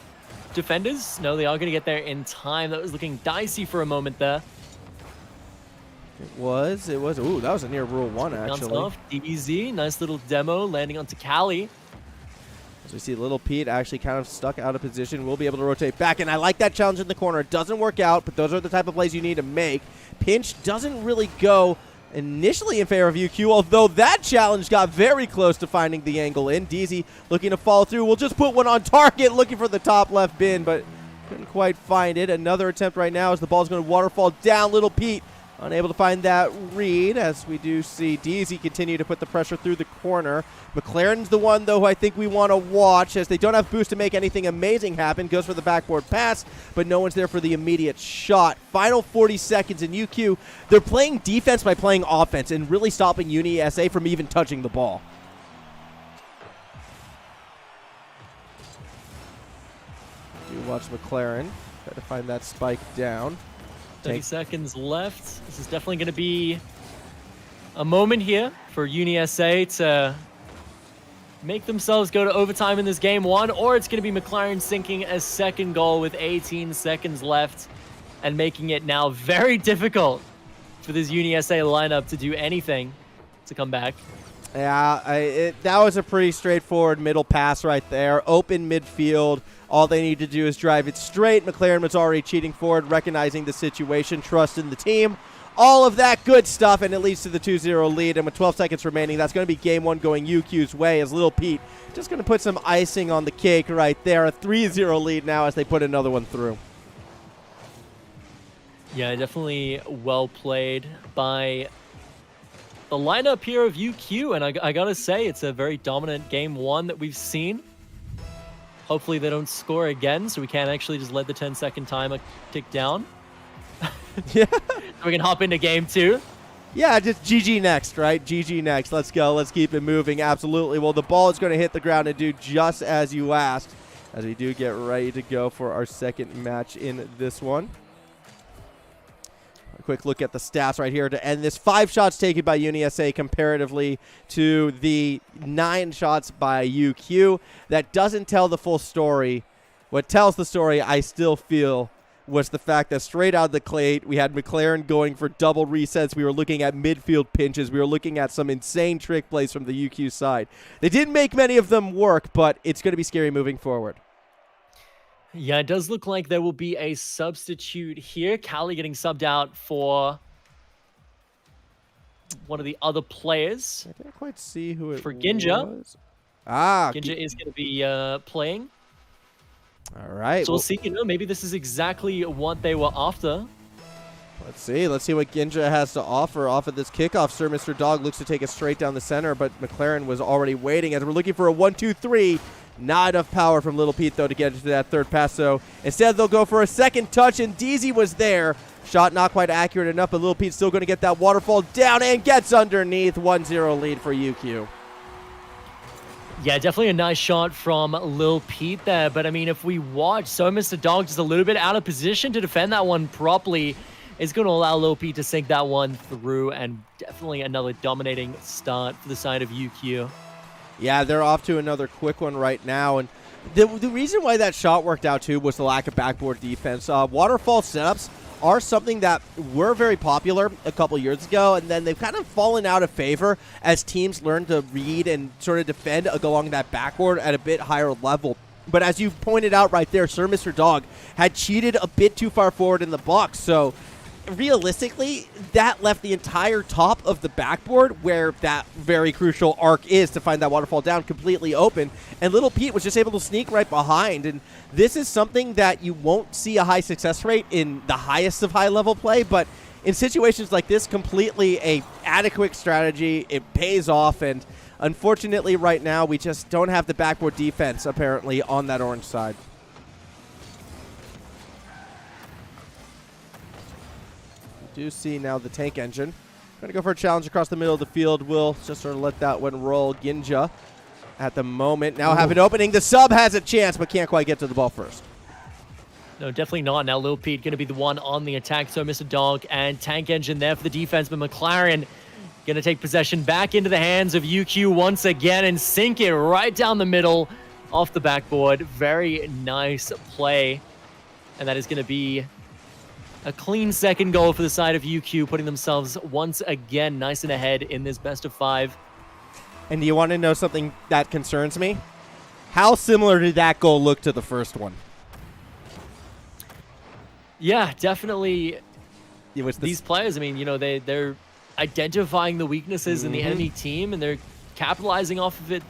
Defenders, no, they are going to get there in time. That was looking dicey for a moment there. It was. Ooh, that was a near rule one, actually. Off, DZ, nice little demo landing onto Cali. As we see Little Pete actually kind of stuck out of position. We'll be able to rotate back, and I like that challenge in the corner. It doesn't work out, but those are the type of plays you need to make. Pinch doesn't really go initially in favor of UQ, although that challenge got very close to finding the angle in. DZ looking to follow through. We'll just put one on target, looking for the top left bin, but couldn't quite find it. Another attempt right now as the ball's going to waterfall down. Little Pete unable to find that read, as we do see DZ continue to put the pressure through the corner. McLaren's the one, though, who I think we want to watch, as they don't have boost to make anything amazing happen. Goes for the backboard pass, but no one's there for the immediate shot. Final 40 seconds in UQ. They're playing defense by playing offense and really stopping UniSA from even touching the ball. Do watch McLaren try to find that spike down. 30 seconds left. This is definitely going to be a moment here for UniSA to make themselves go to overtime in this game one, or it's going to be McLaren sinking a second goal with 18 seconds left and making it now very difficult for this UniSA lineup to do anything to come back. Yeah, that was a pretty straightforward middle pass right there. Open midfield. All they need to do is drive it straight. McLaren was already cheating forward, recognizing the situation, trusting the team. All of that good stuff, and it leads to the 2-0 lead. And with 12 seconds remaining, that's going to be game one going UQ's way, as Little Pete just going to put some icing on the cake right there. A 3-0 lead now as they put another one through. Yeah, definitely well played by the lineup here of UQ, and I gotta say, it's a very dominant game one that we've seen. Hopefully they don't score again, so we can actually just let the 10-second timer tick down. Yeah. So we can hop into game two. Yeah, just GG next, right? GG next. Let's go. Let's keep it moving. Absolutely. Well, the ball is going to hit the ground and do just as you asked, as we do get ready to go for our second match in this one. A quick look at the stats right here to end this. 5 shots taken by UniSA comparatively to the 9 shots by UQ. That doesn't tell the full story. What tells the story, I still feel, was the fact that straight out of the plate, we had McLaren going for double resets. We were looking at midfield pinches. We were looking at some insane trick plays from the UQ side. They didn't make many of them work, but it's going to be scary moving forward. Yeah, it does look like there will be a substitute here. Cali getting subbed out for one of the other players. I can't quite see who it for Ginja. was. Ah, Ginja is going to be playing. All right. So we'll see. You know, maybe this is exactly what they were after. Let's see. Let's see what Ginja has to offer off of this kickoff. Sir Mr. Dog looks to take it straight down the center, but McLaren was already waiting as we're looking for a 1-2-3. Not enough power from Little Pete, though, to get into that third pass. So instead, they'll go for a second touch, and DZ was there. Shot not quite accurate enough, but Little Pete's still going to get that waterfall down and gets underneath. 1-0 lead for UQ. Yeah, definitely a nice shot from Lil Pete there. But, I mean, if we watch, so Mr. Dog just a little bit out of position to defend that one properly. It's going to allow Lil Pete to sink that one through, and definitely another dominating start for the side of UQ. Yeah, they're off to another quick one right now. And the reason why that shot worked out, too, was the lack of backboard defense. Waterfall setups are something that were very popular a couple years ago, and then they've kind of fallen out of favor as teams learn to read and sort of defend along that backboard at a bit higher level. But as you pointed out right there, Sir Mr. Dog had cheated a bit too far forward in the box, so realistically, that left the entire top of the backboard where that very crucial arc is to find that waterfall down completely open, and Little Pete was just able to sneak right behind. And this is something that you won't see a high success rate in the highest of high-level play, but in situations like this, completely a adequate strategy. It pays off, and Unfortunately, right now, we just don't have the backboard defense, apparently, on that orange side. We do see now the tank engine. Going to go for a challenge across the middle of the field. We'll just sort of let that one roll. Ginja at the moment now have an opening. The sub has a chance, but can't quite get to the ball first. No, definitely not. Now Lil Pete going to be the one on the attack. So Mr. Dog and Tank Engine there for the defense. But McLaren going to take possession back into the hands of UQ once again and sink it right down the middle off the backboard. Very nice play. And that is going to be a clean second goal for the side of UQ, putting themselves once again nice and ahead in this best of 5. And do you want to know something that concerns me? How similar did that goal look to the first one? Yeah, definitely. It was these players, I mean, you know, they're identifying the weaknesses in the enemy team, and they're capitalizing off of it.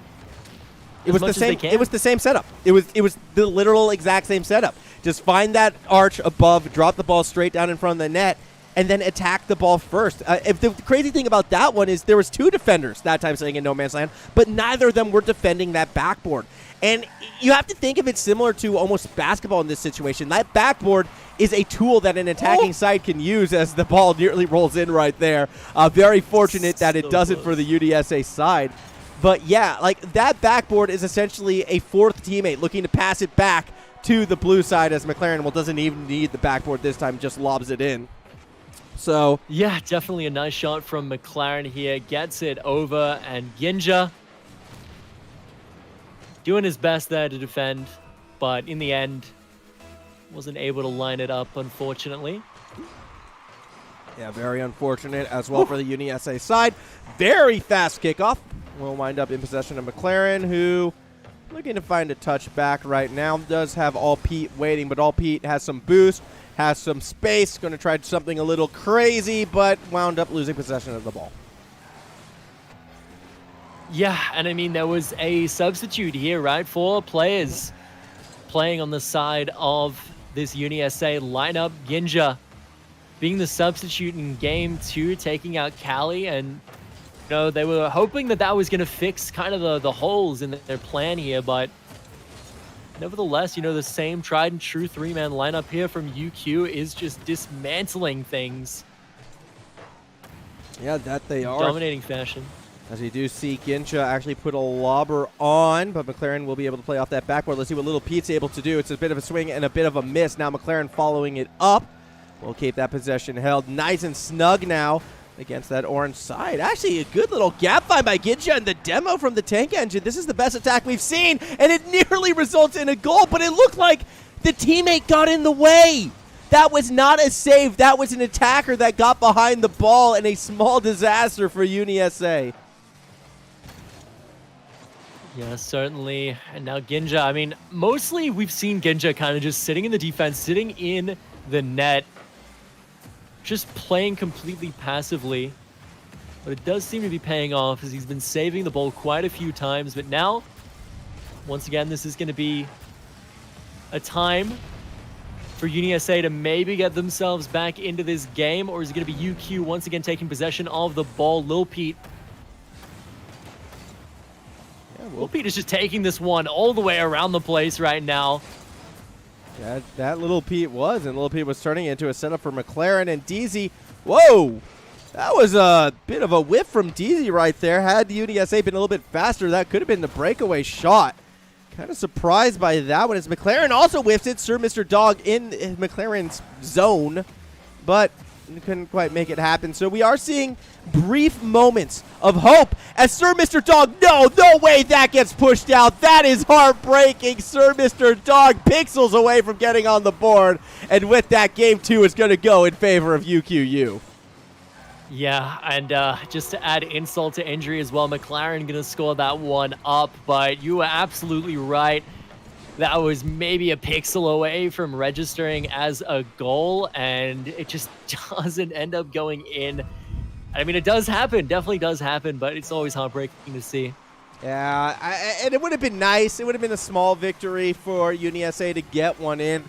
It was the same. It was the same setup. It was the literal exact same setup. Just find that arch above, drop the ball straight down in front of the net, and then attack the ball first. If the crazy thing about that one is there was 2 defenders that time sitting in no man's land, but neither of them were defending that backboard. And you have to think of it similar to almost basketball in this situation. That backboard is a tool that an attacking side can use as the ball nearly rolls in right there. Very fortunate that it doesn't for the UniSA side. But yeah, like that backboard is essentially a 4th teammate looking to pass it back to the blue side as McLaren doesn't even need the backboard this time, just lobs it in. So yeah, definitely a nice shot from McLaren here. Gets it over, and Ginja doing his best there to defend, but in the end, wasn't able to line it up, unfortunately. Yeah, very unfortunate as well for the UniSA side. Very fast kickoff. We'll wind up in possession of McLaren, who looking to find a touchback right now. Does have All Pete waiting, but All Pete has some boost, has some space. Going to try something a little crazy, but wound up losing possession of the ball. Yeah, and I mean, there was a substitute here, right? 4 players playing on the side of this UniSA lineup. Ginja being the substitute in game 2, taking out Cali, and you know, they were hoping that that was going to fix kind of the holes in their plan here, but nevertheless, you know, the same tried and true 3-man lineup here from UQ is just dismantling things. Yeah, that they are. Dominating fashion. As you do see Ginja actually put a lobber on, but McLaren will be able to play off that backboard. Let's see what Little Pete's able to do. It's a bit of a swing and a bit of a miss. Now McLaren following it up. We'll keep that possession held nice and snug now against that orange side. Actually, a good little gap find by Ginja and the demo from the tank engine. This is the best attack we've seen, and it nearly results in a goal, but it looked like the teammate got in the way. That was not a save. That was an attacker that got behind the ball, and a small disaster for UniSA. Yeah, certainly. And now Ginja, I mean, mostly we've seen Ginja kind of just sitting in the defense, sitting in the net, just playing completely passively. But it does seem to be paying off as he's been saving the ball quite a few times. But now, once again, this is going to be a time for UniSA to maybe get themselves back into this game, or is it going to be UQ once again taking possession of the ball? Lil Pete. Lil Pete is just taking this one all the way around the place right now. Yeah, that Little Pete was, and Little Pete was turning it into a setup for McLaren and DZ. Whoa! That was a bit of a whiff from DZ right there. Had the UniSA been a little bit faster, that could have been the breakaway shot. Kind of surprised by that one as McLaren also whiffs it. Sir Mr. Dog in McLaren's zone, but couldn't quite make it happen. So we are seeing brief moments of hope as Sir Mr. Dog, no way that gets pushed out. That is heartbreaking. Sir Mr. Dog pixels away from getting on the board, and with that, game 2 is going to go in favor of UQU. Yeah, and just to add insult to injury as well, McLaren going to score that one up, but you were absolutely right. That was maybe a pixel away from registering as a goal, and it just doesn't end up going in. I mean, it does happen, definitely does happen, but it's always heartbreaking to see. Yeah, and it would have been nice. It would have been a small victory for UniSA to get one in.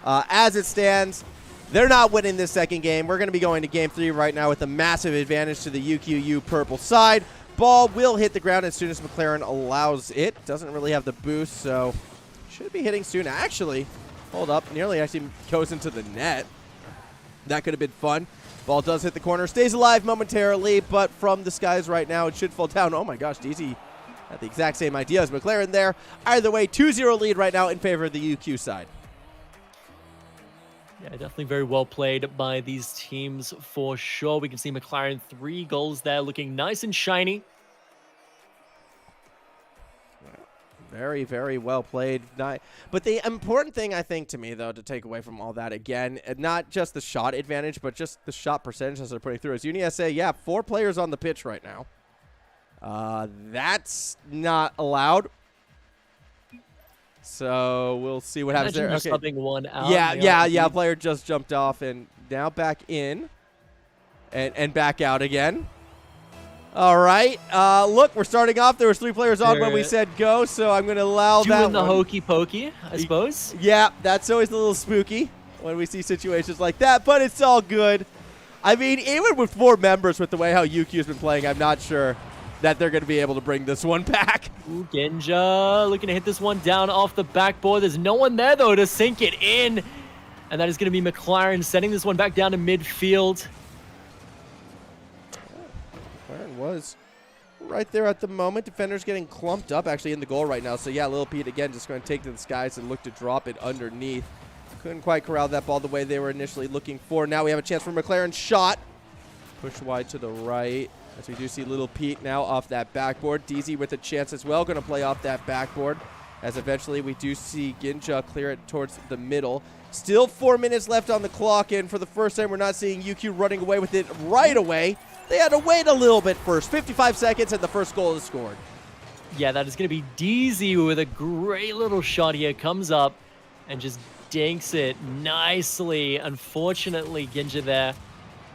As it stands, they're not winning this second game. We're going to be going to game 3 right now with a massive advantage to the UQU purple side. ball will hit the ground as soon as McLaren allows it. Doesn't really have the boost, so should be hitting soon. Actually, hold up, nearly actually goes into the net. That could have been fun. Ball does hit the corner, stays alive momentarily, but from the skies right now, it should fall down. Oh my gosh, DZ had the exact same idea as McLaren there. Either way, 2-0 lead right now in favor of the UQ side. Yeah, definitely very well played by these teams for sure. We can see McLaren 3 goals there, looking nice and shiny. Very, very well played. But the important thing, I think, to me, though, to take away from all that, again, not just the shot advantage, but just the shot percentage as they're putting through, is UniSA, yeah, 4 players on the pitch right now. That's not allowed. So we'll see what happens there. Okay. Subbing one out. Yeah. Player just jumped off and now back in and back out again. All right. Look, we're starting off. There was 3 players on when we said go, so I'm going to allow that Doing the hokey pokey, I suppose. Yeah, that's always a little spooky when we see situations like that, but it's all good. I mean, even with 4 members, with the way how UQ's been playing, I'm not sure that they're going to be able to bring this one back. Ooh, Genja looking to hit this one down off the backboard. There's no one there, though, to sink it in. And that is going to be McLaren sending this one back down to midfield. McLaren was right there at the moment. Defenders getting clumped up actually in the goal right now. So, yeah, Lil Pete again just going to take to the skies and look to drop it underneath. Couldn't quite corral that ball the way they were initially looking for. Now we have a chance for McLaren shot. Push wide to the right. As we do see Little Pete now off that backboard. DZ with a chance as well. Going to play off that backboard. As eventually we do see Ginja clear it towards the middle. Still 4 minutes left on the clock. And for the first time, we're not seeing UQ running away with it right away. They had to wait a little bit first. 55 seconds and the first goal is scored. Yeah, that is going to be DZ with a great little shot here. Comes up and just dinks it nicely. Unfortunately, Ginja there.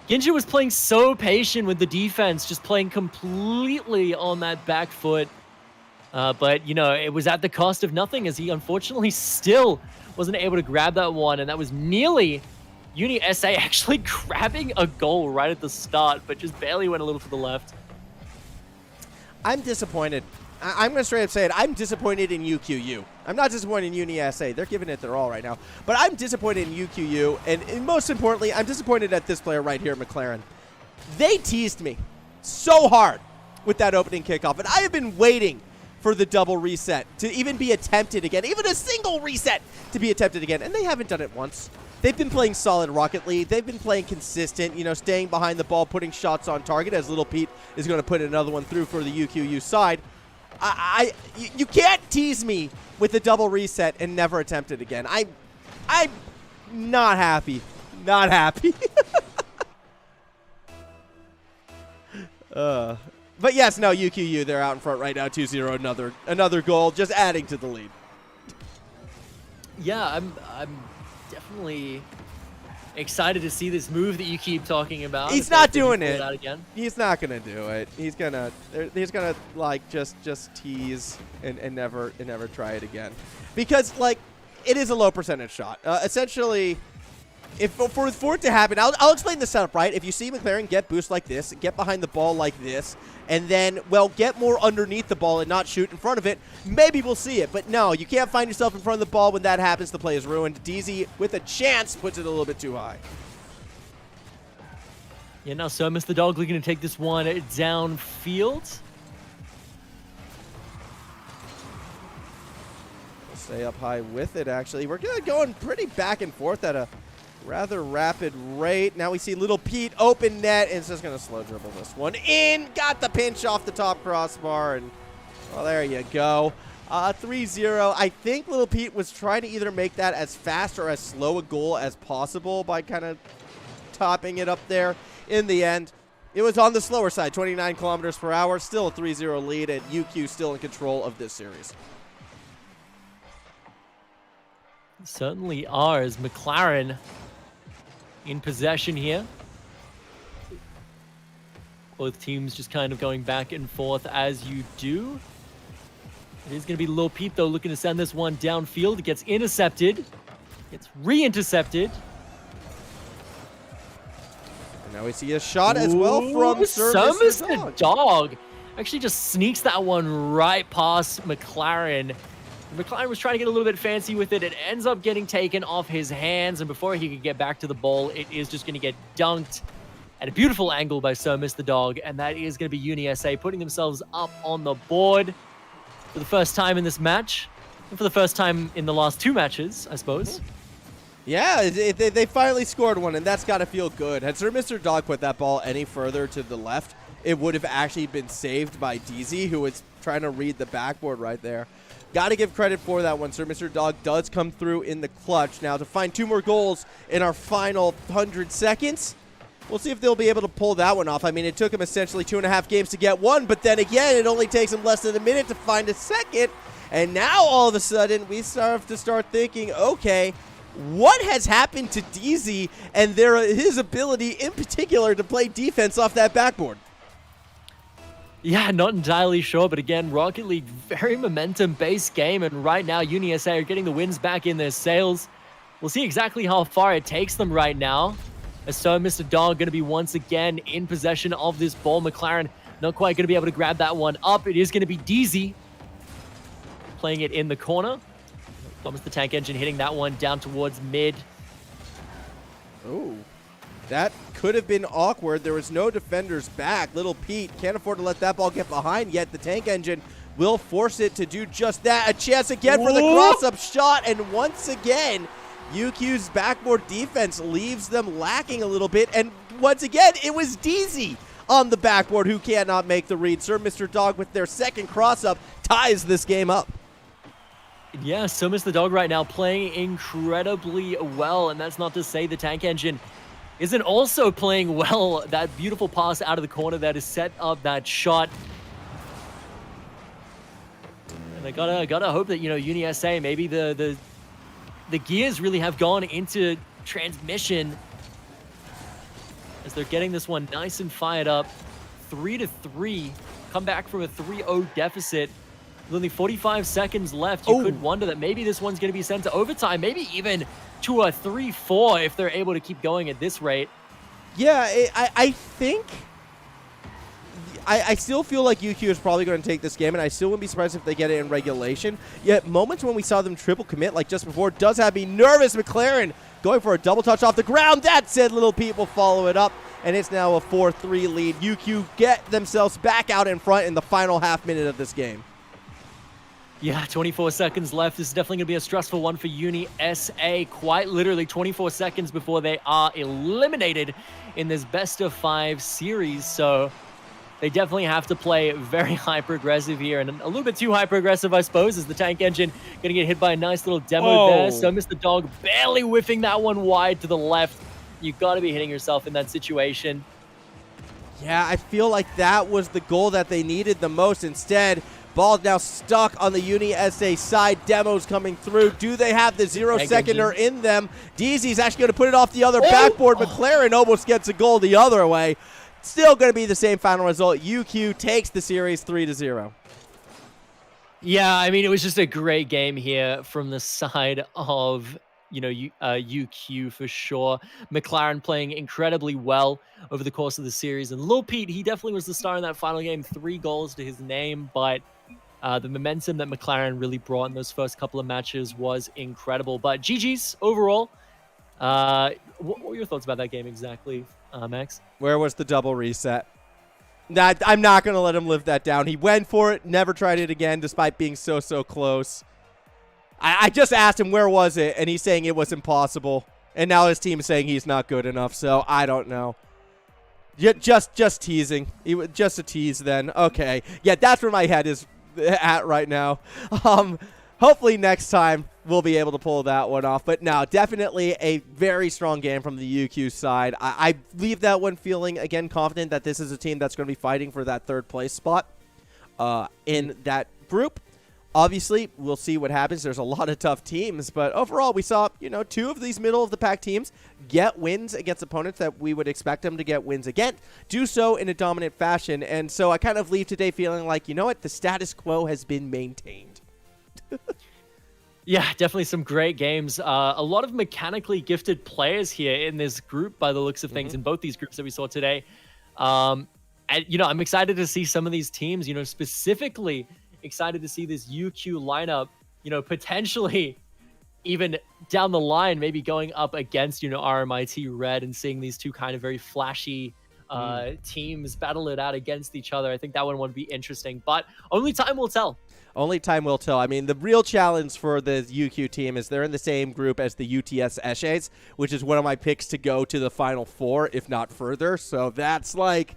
Ginja was playing so patient with the defense, just playing completely on that back foot. But, you know, it was at the cost of nothing as he unfortunately still wasn't able to grab that one. And that was nearly UniSA actually grabbing a goal right at the start, but just barely went a little to the left. I'm disappointed. I'm going to straight up say it. I'm disappointed in UQU. I'm not disappointed in UniSA. They're giving it their all right now. But I'm disappointed in UQU. And most importantly, I'm disappointed at this player right here, McLaren. They teased me so hard with that opening kickoff. And I have been waiting for the double reset to even be attempted again. Even a single reset to be attempted again. And they haven't done it once. They've been playing solid Rocket League. They've been playing consistent, you know, staying behind the ball, putting shots on target as Little Pete is going to put another one through for the UQU side. You can't tease me with a double reset and never attempt it again. I'm not happy. Not happy. But yes, no, UQU, they're out in front right now, 2-0, another goal, just adding to the lead. Yeah, I'm definitely excited to see this move that you keep talking about. He's not doing it. Again. He's not gonna do it. He's gonna like just tease and never try it again, because like it is a low percentage shot. Essentially, if for it to happen, I'll explain the setup, right? If you see McLaren get boost like this, get behind the ball like this, and then, well, get more underneath the ball and not shoot in front of it, maybe we'll see it. But no, you can't find yourself in front of the ball. When that happens, the play is ruined. DZ, with a chance, puts it a little bit too high. Yeah, now Somus the dog looking to take this one downfield. Stay up high with it, actually. We're going pretty back and forth at a rather rapid rate. Now we see Little Pete open net, and it's just going to slow dribble this one in. Got the pinch off the top crossbar, and well, there you go. 3-0. I think Little Pete was trying to either make that as fast or as slow a goal as possible by kind of topping it up there. In the end, it was on the slower side, 29 kilometers per hour. Still a 3-0 lead, and UQ still in control of this series. Certainly are, as McLaren in possession here. Both teams just kind of going back and forth as you do. It is going to be Lil Pete, though, looking to send this one downfield. It gets intercepted. Gets re-intercepted. And now we see a shot as well from Somus the dog. Actually just sneaks that one right past McLaren. McLaren was trying to get a little bit fancy with it. It ends up getting taken off his hands, and before he could get back to the ball, it is just going to get dunked at a beautiful angle by So Mr. Dog, and that is going to be UniSA putting themselves up on the board for the first time in this match, and for the first time in the last 2 matches, I suppose. Yeah, they finally scored one, and that's got to feel good. Had Sir Mr. Dog put that ball any further to the left, it would have actually been saved by DZ, who was trying to read the backboard right there. Got to give credit for that one. Sir Mr. Dog does come through in the clutch. Now to find 2 more goals in our final 100 seconds. We'll see if they'll be able to pull that one off. I mean, it took him essentially 2.5 games to get one, but then again, it only takes him less than a minute to find a second. And now all of a sudden, we have to start thinking, okay, what has happened to DZ and his ability in particular to play defense off that backboard? Yeah, not entirely sure, but again, Rocket League, very momentum-based game, and right now, UniSA are getting the wins back in their sails. We'll see exactly how far it takes them right now. As So Mr. Dog going to be once again in possession of this ball. McLaren not quite going to be able to grab that one up. It is going to be DZ playing it in the corner. Thomas the Tank Engine hitting that one down towards mid. Oh, that could have been awkward. There was no defenders back. Little Pete can't afford to let that ball get behind, yet the Tank Engine will force it to do just that. A chance again for the cross-up shot, and once again, UQ's backboard defense leaves them lacking a little bit, and once again, it was DZ on the backboard who cannot make the read. Sir Mr. Dog with their second cross-up ties this game up. Yeah, So Mr. Dog right now playing incredibly well, and that's not to say the Tank Engine isn't also playing well. That beautiful pass out of the corner that has set up that shot. And I gotta hope that, you know, UniSA, maybe the gears really have gone into transmission as they're getting this one nice and fired up. 3-3, come back from a 3-0 deficit. With only 45 seconds left, you could wonder that maybe this one's going to be sent to overtime, maybe even to a 3-4 if they're able to keep going at this rate. Yeah, I think... I still feel like UQ is probably going to take this game, and I still wouldn't be surprised if they get it in regulation. Yet moments when we saw them triple commit, like just before, does have me nervous. McLaren going for a double touch off the ground. That said, Little Pete will follow it up, and it's now a 4-3 lead. UQ get themselves back out in front in the final half minute of this game. Yeah, 24 seconds left. This is definitely going to be a stressful one for UniSA. Quite literally 24 seconds before they are eliminated in this best-of-5 series. So they definitely have to play very hyper-aggressive here, and a little bit too hyper-aggressive, I suppose, as the Tank Engine going to get hit by a nice little demo there. So Mr. Dog barely whiffing that one wide to the left. You got to be hitting yourself in that situation. Yeah, I feel like that was the goal that they needed the most. Instead, ball now stuck on the UniSA side. Demos coming through. Do they have the 0-seconder in them? DZ's actually going to put it off the other backboard. McLaren almost gets a goal the other way. Still going to be the same final result. UQ takes the series 3-0. Yeah, I mean, it was just a great game here from the side of, you know, UQ for sure. McLaren playing incredibly well over the course of the series. And Lil Pete, he definitely was the star in that final game. 3 goals to his name, but the momentum that McLaren really brought in those first couple of matches was incredible. But GG's overall. What were your thoughts about that game exactly, Max? Where was the double reset? I'm not going to let him live that down. He went for it, never tried it again, despite being so close. I just asked him where was it, and he's saying it was impossible. And now his team is saying he's not good enough, so I don't know. Just teasing. Just a tease then. Okay. Yeah, that's where my head is at right now. Hopefully next time we'll be able to pull that one off. But no, definitely a very strong game from the UQ side. I leave that one feeling, again, confident that this is a team that's going to be fighting for that 3rd place spot in that group. Obviously, we'll see what happens. There's a lot of tough teams, but overall, we saw, 2 of these middle-of-the-pack teams get wins against opponents that we would expect them to get wins against, do so in a dominant fashion, and so I kind of leave today feeling like, you know what, the status quo has been maintained. Yeah, definitely some great games. A lot of mechanically gifted players here in this group by the looks of things, in both these groups that we saw today. And, I'm excited to see some of these teams, specifically excited to see this UQ lineup, potentially even down the line, maybe going up against, RMIT Red and seeing these two kind of very flashy teams battle it out against each other. I think that one would be interesting, but only time will tell. Only time will tell. I mean, the real challenge for the UQ team is they're in the same group as the UTS Esches, which is one of my picks to go to the Final Four, if not further. So that's like,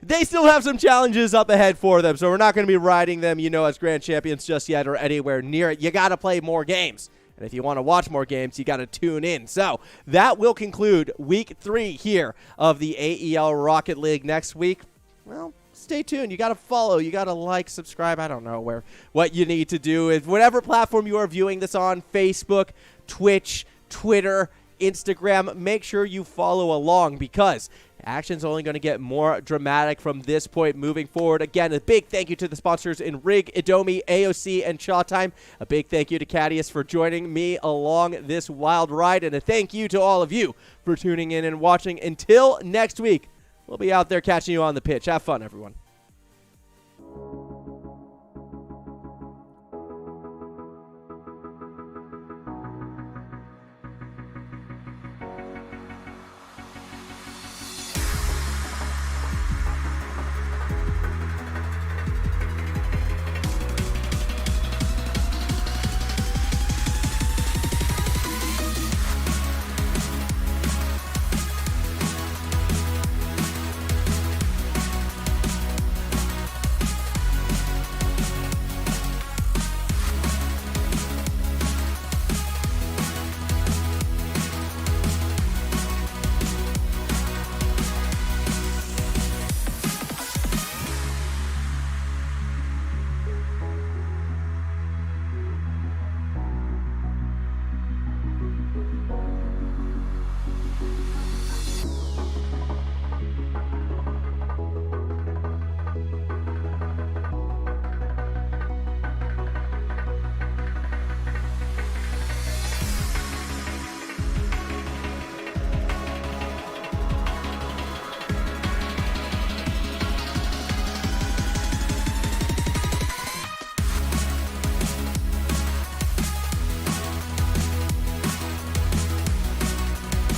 they still have some challenges up ahead for them. So we're not going to be riding them, as grand champions just yet or anywhere near it. You got to play more games. And if you want to watch more games, you got to tune in. So that will conclude week 3 here of the AEL Rocket League. Next week, well, stay tuned. You got to follow. You got to like, subscribe. I don't know what you need to do. Is whatever platform you are viewing this on, Facebook, Twitch, Twitter, Instagram, make sure you follow along because action's only going to get more dramatic from this point moving forward. Again, a big thank you to the sponsors in Rig, Indomie, AOC, and Chatime. A big thank you to Cadius for joining me along this wild ride, and a thank you to all of you for tuning in and watching. Until next week, we'll be out there catching you on the pitch. Have fun, everyone.